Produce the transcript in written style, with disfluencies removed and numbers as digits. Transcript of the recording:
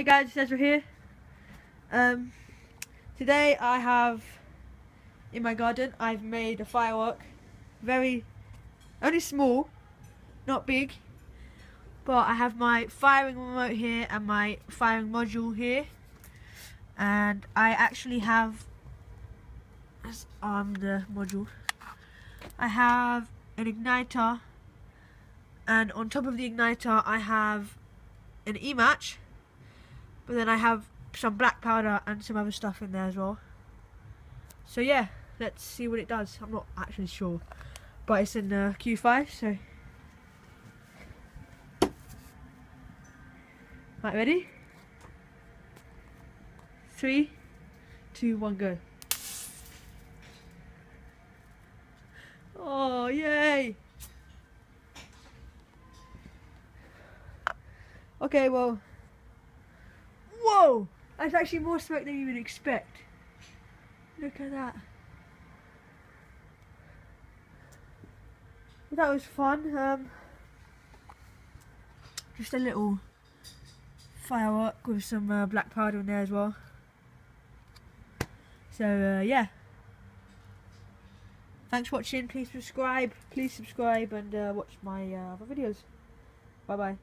Hey guys, it's Ezra here. Today I have, in my garden, I've made a firework. Only small, not big. But I have my firing remote here and my firing module here. And I actually have, the module. I have an igniter. And on top of the igniter I have an E-match. But then I have some black powder and some other stuff in there as well. So yeah, let's see what it does. I'm not actually sure, but it's in Q5, so. Right, ready? 3, 2, 1, go. Oh, yay! Okay, well. Whoa! That's actually more smoke than you would expect. Look at that. That was fun. Just a little firework with some black powder in there as well. So yeah. Thanks for watching. Please subscribe and watch my other videos. Bye bye.